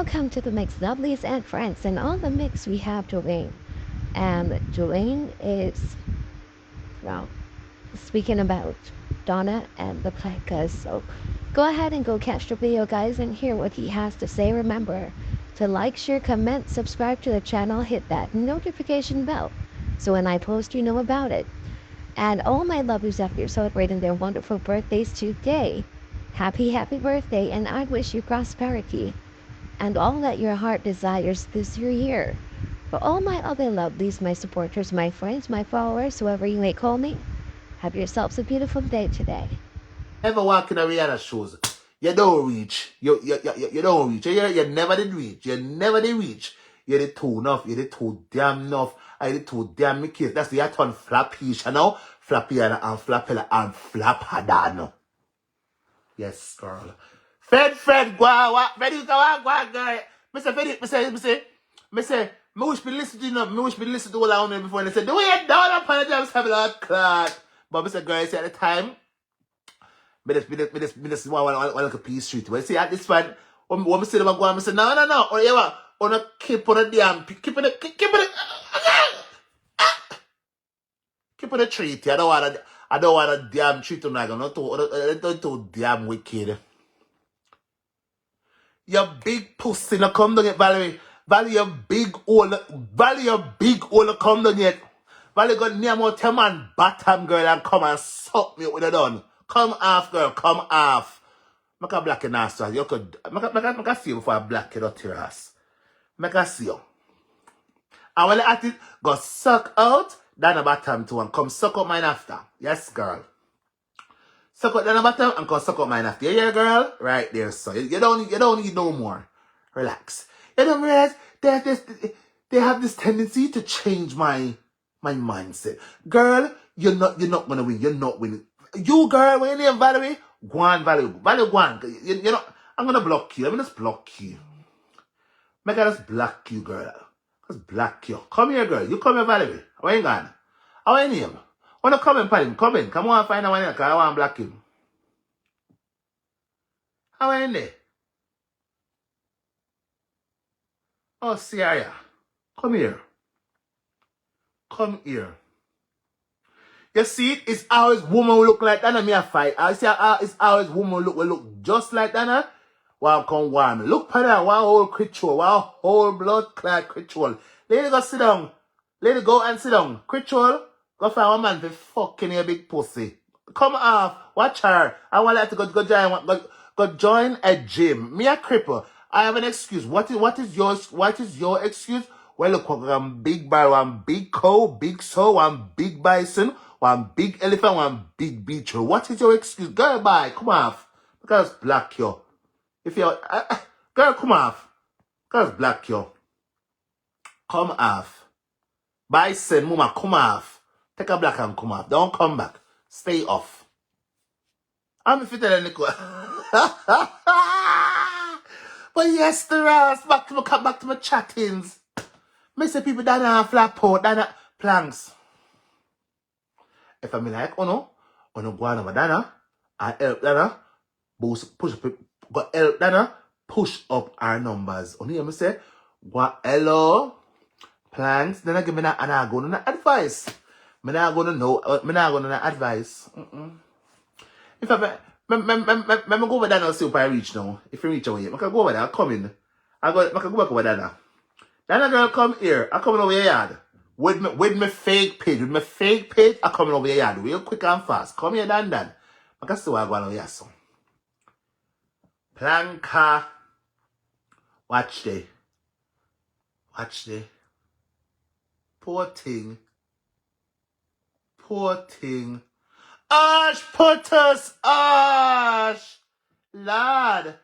welcome to the Mix Lovelies and Friends. And on the mix, we have Dwayne. And Dwayne is, well, speaking about Donna and the Plecas. So go ahead and go catch the video, guys, and hear what he has to say. Remember to like, share, comment, subscribe to the channel, hit that notification bell so when I post, you know about it. And all my lovelies out there celebrating their wonderful birthdays today. Happy birthday, and I wish you prosperity and all that your heart desires this year. For all my other lovelies, my supporters, my friends, my followers, whoever you may call me, have yourselves a beautiful day today. Ever walk in a Rihanna shows, you don't reach. You don't reach. You never did reach. You never did reach. You did too enough. You did too damn enough. I did too damn me kids. That's the I turn flappy, you know? Flappy and flappella and flappadano. Yes, girl. Fred, go on, Fred, go on, girl. Me say, me wish me listen to you know, me wish me listen to all I know before and they said, do you down upon the jams have a lot clot. But me say, girl, you see at the time, me just one little piece street. But see at this one, when me see them go on, me say, no, or you want, or not keep on the damn, keep on the treat. I don't want a damn treat on like not too damn wicked. Your big pussy no come down yet, Valerie. Valerie, your big hole come down yet. Valerie got near more 10 man bottom girl and come and suck me with a done. Come off, girl, come off. Make a black in ass. You could make a see you before I black it out your ass. Make a see you. And when at it go suck out, then a bottom too and come suck up mine after. Yes, girl. Suck out down the bottom and come suck up mine after. Yeah, girl? Right there, so you don't need no more. Relax. You don't realize they have this tendency to change my mindset. Girl, you're not gonna win. You're not winning. You, girl, when you name Valerie, go on, Valerie, go on. You know, I'm gonna block you. Let me just block you. Make I just block you, girl. Just block you. Come here, girl. You come here, Valerie. How you gone? How you name? Wanna come in, Paddy? Come in. Come on, find a one here, because I want to block him. How are you in there? Oh, Sierra. Come here. Come here. You see it? It's always woman will look like that and me a fight. I see it's always woman will look just like that. Wow, come warm. Look for that one whole creature. One whole blood clad creature. Lady go sit down. Lady go and sit down. Creature. Go find one man for fucking your big pussy. Come off. Watch her. I want her to go join a gym. Me a cripple. I have an excuse. What is your excuse? Well, look, one big bear, one big cow, big sow, one big bison, one big elephant, one big beetle. What is your excuse? Girl, bye. Come off. Because black you. If you're girl, come off. Because black you. Come off. Bison, mama, come off. Take a black and come off. Don't come back. Stay off. I'm a fitter than Nico. But yes, the rest. Back to my chattings. Me say people that are flat pot, that are planks. If I'm like, oh no go on over Donna, I help Donna, help Donna, push up our numbers. Only me say, what hello, planks, then I give me that and I go to the advice. Me not gonna know, me not gonna know advice. If I me go over there and see if I reach now. If you reach away, I can go over there, I come in. I can go back over there now. Then girl come here, I come over your yard. With my fake page, I come over your yard real quick and fast. Come here, Dan. I can see what I go on over here, so. Planka. Watch the. Poor thing. Ash, put us, Ash. Lord.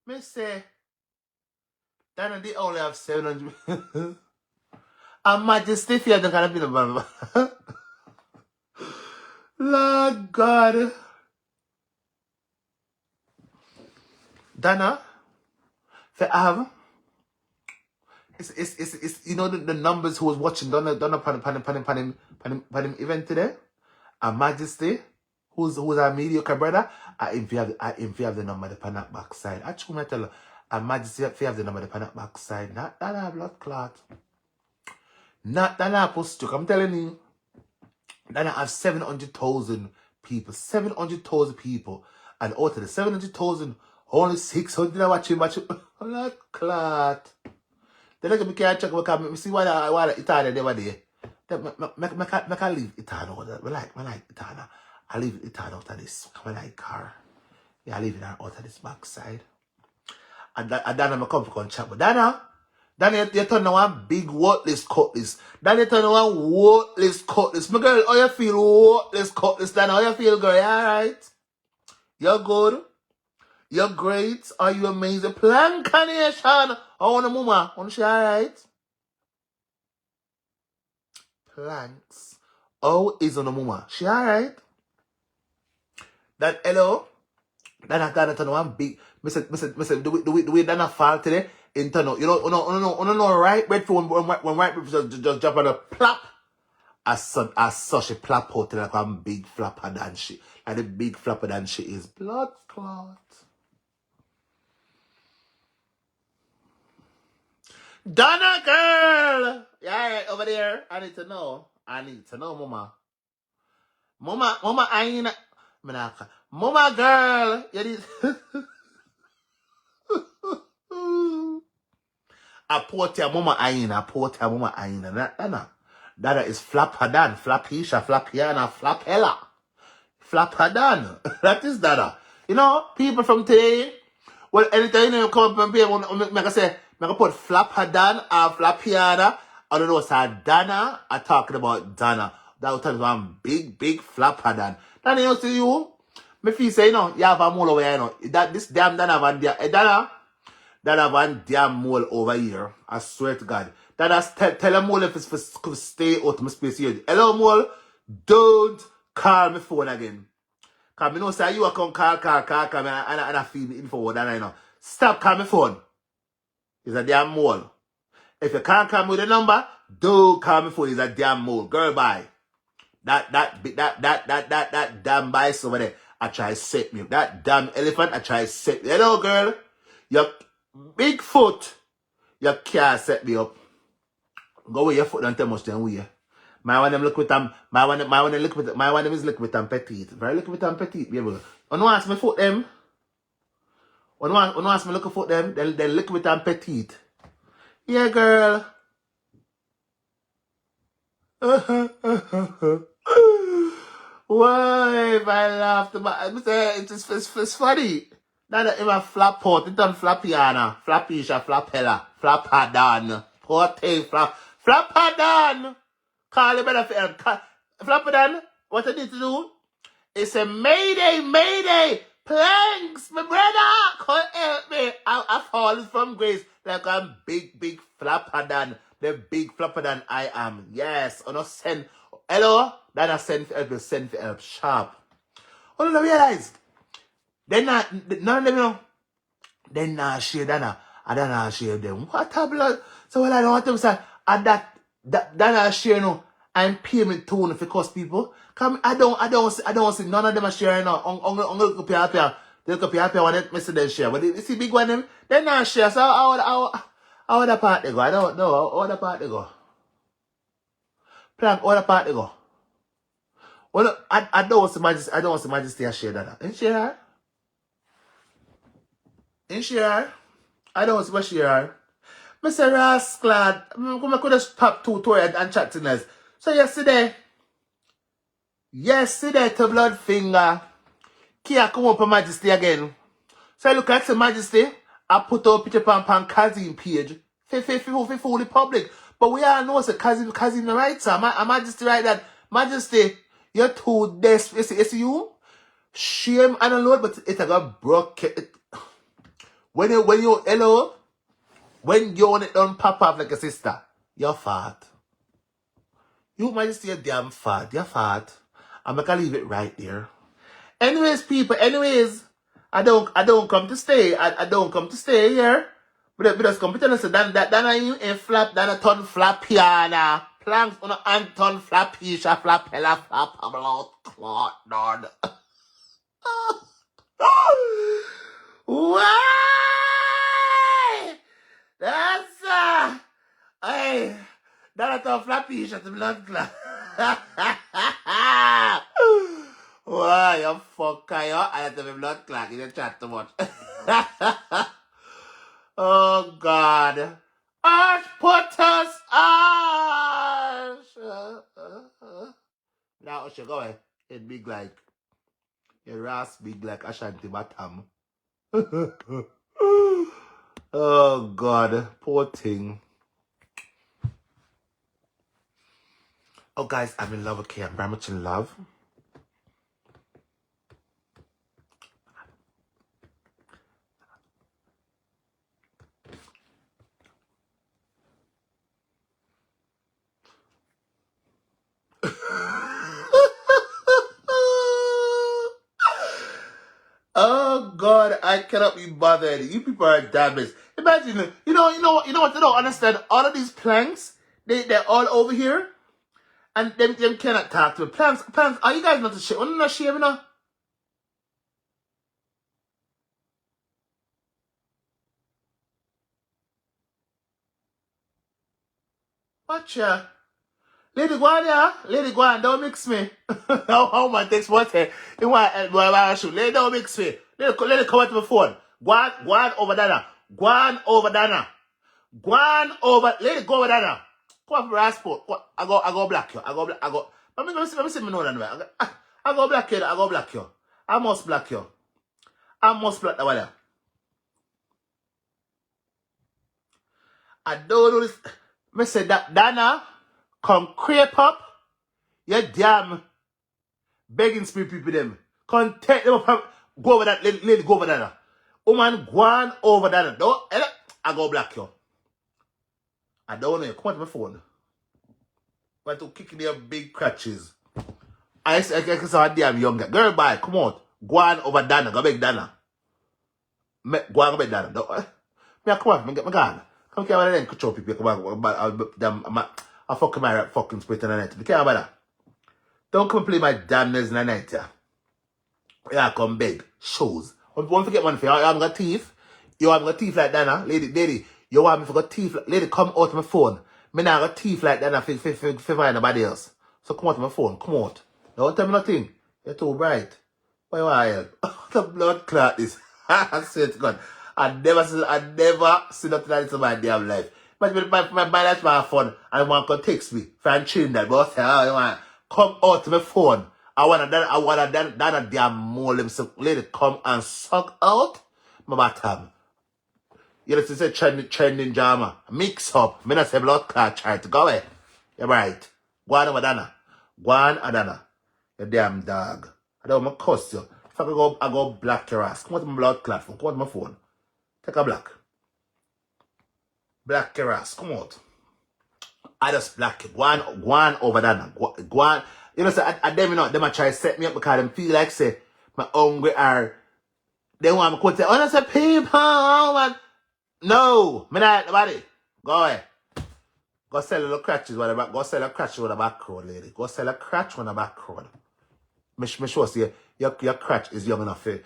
Me say, Donna, they only have 700. And Majesty, if you're gonna be the man. Lord God. Donna, for have. It's you know the numbers who was watching Donna pan him event today, and Majesty who's a mediocre brother, if you have the number the that backside. I true me tell you, a majesty if you have the number the that backside, not that a blood clot. Not that a post. I'm telling you, that I have 700,000 people. 700,000 people. And out of the 700,000, only 600 are watching blood clot. Then I can't check because see what Italian they were there. I leave Italian out. I like Italian. I leave Italian out of this. I like car. Yeah, I leave it out of this backside. And Donna come for chat. But Donna, you turn one big worthless cutlass. Donna, you turn one worthless cutlass. My girl, how you feel worthless cutlass? Donna, how you feel, girl? You alright? You're good? You're great? Are you amazing? Plankanation. Oh, on the mama. On she alright? Planks. Oh, is on the mama. She alright? That hello? Then I got to one big. Listen, do we Donna fall today? Internal. You know, right bread for when right bread just jump on a plop. As such a plop out like one big flapper than she. And the big flapper than she is blood clot. Donna girl! Yeah, right, over there. I need to know, mama. Mama, I ain't. Mama girl! You need. I put your mama aina. Dada is flapadan, flapisha, flapiana, flapella. Flapadan. That is Dada. You know, people from today, well, anytime you come up and pay, I say, I put flapadan or flapiana. I don't know what's a Donna. I'm talking about Donna. That was one big flapadan. Then you see you. Me feel say, you know, you have a mole over here, you know. That this damn Donna van there. Donna. That have one damn mole over here. I swear to God. That has tell a mole if it's for stay out of my space here. Hello mole, don't call me phone again. Cause me know say you come call me and I feel the info that I know. Stop calling me phone. It's a damn mole. If you can't call me with a number, don't call me phone. It's a damn mole. Girl, bye. That damn bice over there. I try to set me up. That damn elephant, I try to set me. Hello girl. Your big foot. You can't set me up. Go with your foot and tell much then we. My one them look with them. My one them is look with them petite. Very look with them petite, baby. When you ask me foot them. When you ask me look at foot them, then look with them petite. Yeah, girl. Why if I laughed about it's funny. That even flap pot, it done flapiana, flapisha, flapella, flapadan, porte, flapadan. Call it better for help. Flapadan, what I need to do is a mayday, planks, my brother, come help me. I fall from grace like I'm big flapadan, the big flapadan I am. Yes, I not send, hello, then I send for help, sharp. I don't realize. Then none of them know. Then not share Donna. I don't know share them. What a blood. So well I don't want them say that not share no. I'm payment tone for cost people. Come I don't see none of them are sharing now. Uncle look up here. They look up here when they miss them share. But you see big one them, they not share. So how the part they go? I don't know. How the part they go? Plan how the part they go. Well I don't see majesty I share that. Ain't share? In share, I don't see what share. Mr. Rasclad, I could have stopped two and chat to us. So yesterday to blood finger, Kia come up on Majesty again. So I look at the Majesty, I put up picture pan Kazim page. For the public. But we all know that Kazim the right sir. Majesty right that. Majesty, you're too desperate. You see you? Shame and a load, but it got broke. When you hello, when you want it done pop up like a sister, you're fat. You Majesty, you're damn fat. You're fat. I'm gonna leave it right there. Anyways, people. I don't come to stay. I don't come to stay here. But just come to tell us that ain't flap. That a ton flap piana. Planks on a Anton flapisha flapella flap blood clot. Why? That's hey, that's a flappy shot the blood clot. Why you fucker you? I have to be blood clot. You don't chat too much. Oh God. Arch Potter's Arch. Now Usher, go ahead. It big like your ass big like Ashanti Batam. Oh God, poor thing. Oh guys, I'm in love with Kay. I'm very much in love. Oh God, I cannot be bothered. You people are damaged. Imagine, you know what they don't understand? All of these planks, they're all over here. And them cannot talk to me. Planks, are you guys not ashamed? Are you not ashamed, you know? Watch ya. Lady, go on, yeah. Lady, go on. Don't mix me. How man takes water. You want shoot. Lady, don't mix me. Lady, come out to my phone. Go on over Donna. Go on over Donna. Go on over. Lady, go over Donna. Come on for passport. I go black you. Let me see me know that. I go black you. I must black you. I must black that one. I don't know this. Me say that Donna come creep up. You damn begging spirit people them. Come take them up. Go over that lady go over Donna. Woman go on over Donna. Don't I go black you. I don't know. Come on to my phone. Want to kick in your big crutches. I saw a damn young girl. Girl, bye. Come on. Go on over Donna. Go beg Donna. Go on beg Donna. Come on. Me gone. Come here and then control people. Come on. I fucking my fucking spirit in the night. You can't about that. Don't come play my damnness in the night, yeah. Yeah, come beg. Shows. Don't forget one thing. You haven't got teeth. You haven't got teeth like Donna. Lady. You want me to got teeth. Lady, come out of my phone. Me now got teeth like Donna for find nobody else. So come out of my phone. Come out. Don't tell me nothing. You're too bright. Why you want help? The blood clot is. I swear to God. I never see nothing like this in my damn life. But my that's my phone and one can text me from Trinidad. But say, oh, you want come out to my phone. I want that damn mole himself. Lady come and suck out my bottom. You know, it's a trending drama. Mix up. Me not say blood clot try to go away. You're right. Go on over Donna. Go on Donna. You damn dog. I don't want to cuss you. If I go black your ass. Come out to my blood clot phone. Come out to my phone. Take a black. Black your ass. Come out. I just black you. Go on over Donna. Go on. You know, say, them, you know, them a try to set me up because them feel like, say, my hungry are, they want me to say, oh, that's a people, man. No, me not nobody. Go away. Go sell a little crutches with the back. Go sell a crutch with the back road, lady. Go sell a crutch with the back road. Me sure see your crutch is young enough for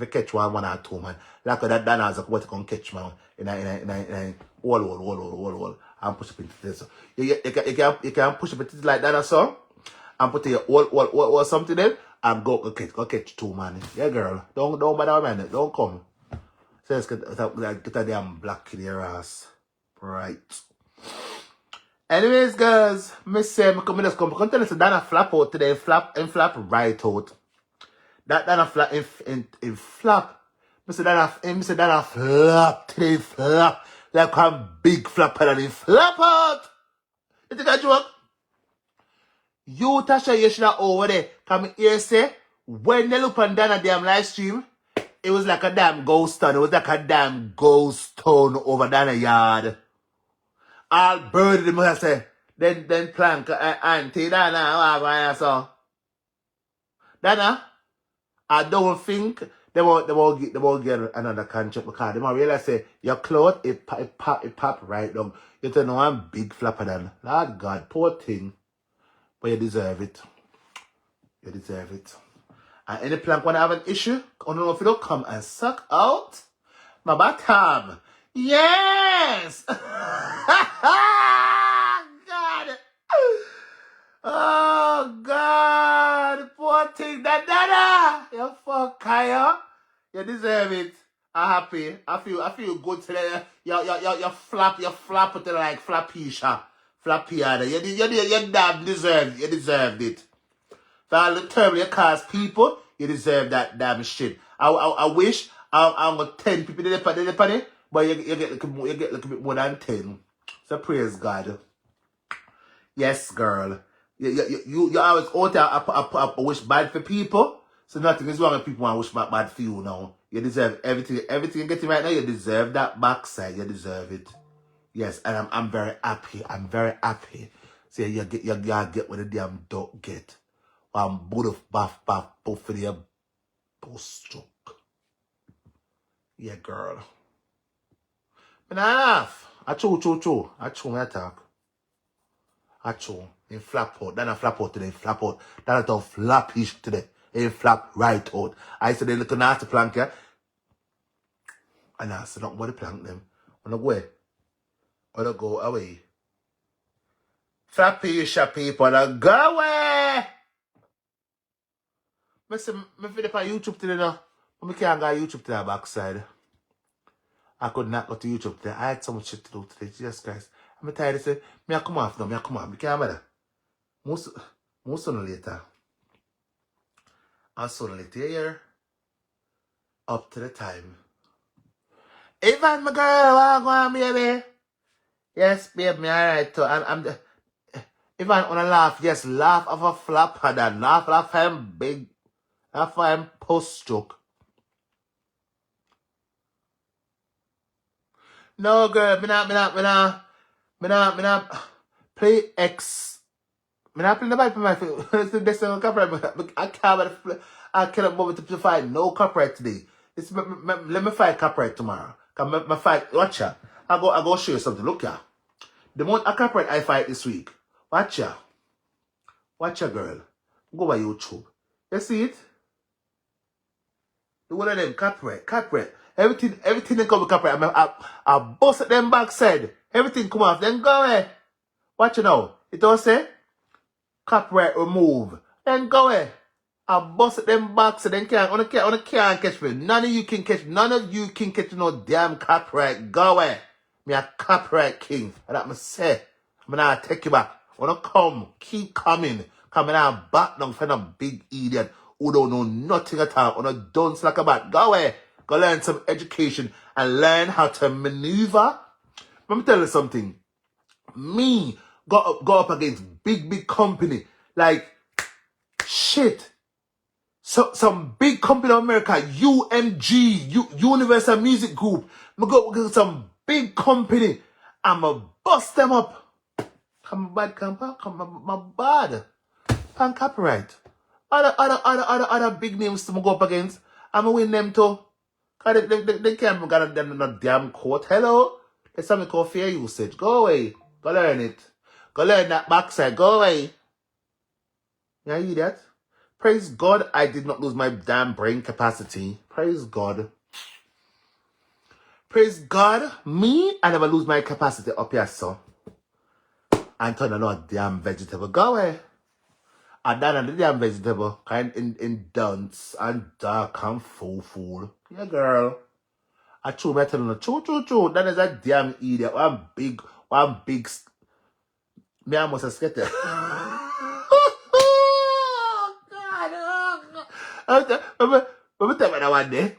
catch one or two, man. Like that Donna's what to come catch, man. In a wall. And push up into this. You can push up into this like that, so. And put your wall something there. And go catch two, man. Yeah, girl. Don't bother, man. Don't come. So let's get a damn black in your ass. Right. Anyways, guys, me just come tell us that Donna flap out today, flap right out. That Donna flap in flap. Mr. Donna flap today, flap. Like a big flap and he flap out. You think I joke? You Tasha, you should have over there. Come here say, when they look on Donna damn live stream, it was like a damn ghost town. It was like a damn ghost town over Donna yard. All bird them must say. Then plank auntie Donna, so. Donna, I don't think they won't get another contract because they might realize say your clothes it pop right down. You don't know I'm big flapper than. Lord God, poor thing. But you deserve it. You deserve it. And any plank when I have an issue, I don't know if it'll come and suck out my bottom. Yes! God. Oh, God. Poor thing. Donna. You fuck, Kaya. You deserve it. I'm happy. I feel good today. You flap it like flappisha. Flappiada. You damn deserved. You deserved it. For all the trouble you cause people, you deserve that damn shit. I wish I'm got 10 people in the party, but you get a little bit more than 10. So praise God. Yes, girl. You always out there, I wish bad for people. So nothing is wrong with people want to wish bad for you now. You deserve everything. Everything you're getting right now, you deserve that backside. You deserve it. Yes, and I'm very happy. I'm very happy. So you get what the damn dog get. Buff for the post stroke. Yeah, girl. And I laugh. I chew. I chew my talk. I chew. In flap out. Then I flap out today. Flap out. Then I don't flappish today. In flap right out. I said they look nasty plank here. And I said, don't want to plank them. When I go away. When I go away. Flappish people. I go away. I feel like on YouTube today now. But I can't go on YouTube today backside. I could not go to YouTube today. I had so much shit to do today. Jesus Christ. I'm tired of saying, I come off now. I come off. I can't matter. Most sooner later. And sooner later here. Up to the time. Even my girl, walk on, baby. Yes, babe, me alright too. I'm Even wanna laugh, yes, laugh of a flapper than laugh him big. Laugh for him post stroke. No girl, me not play X. Me not play the Bible for my film. It's the best thing on copyright. I cannot move to fight no copyright today. Let me fight copyright tomorrow. Cause me fight, watch ya. I go show you something. Look ya. The month of copyright I fight this week. Watch ya. Watch ya, girl. Go by YouTube. You see it? The one of them copyright. Everything that come with copyright. I bust at them backside. Everything come off. Then go away. Watch it now. It all say copyright remove. Then go away. I bust at them backside. Then can't catch me. None of you can catch no damn copyright. Go away. Me a copyright king. And that me say. I'm gonna take you back. Wanna come. Keep coming. Coming out back now for a big idiot who don't know nothing at all. Wanna dunce like a bat. Go away. Go learn some education and learn how to maneuver. Let me tell you something. Me go up against big company. Like shit. So some big company in America, UMG, Universal Music Group. Me go against some big company. I'ma bust them up. Come bad. Pan copyright. Other big names to go up against. I'ma win them too. Cause they can't get them in no damn court. Hello? There's something called fair usage. Go away. Go learn it. Go learn that backside. Go away. You hear that? Praise God, I did not lose my damn brain capacity. Praise God. Praise God, me, I never lose my capacity up here, so. And turn a damn vegetable. Go away. And then the damn vegetable, kind in dunce and dark and fool. Yeah, girl. I chew my telling you, that is a damn idiot. One big, me almost a skater. Oh, God. Let me tell you that one day.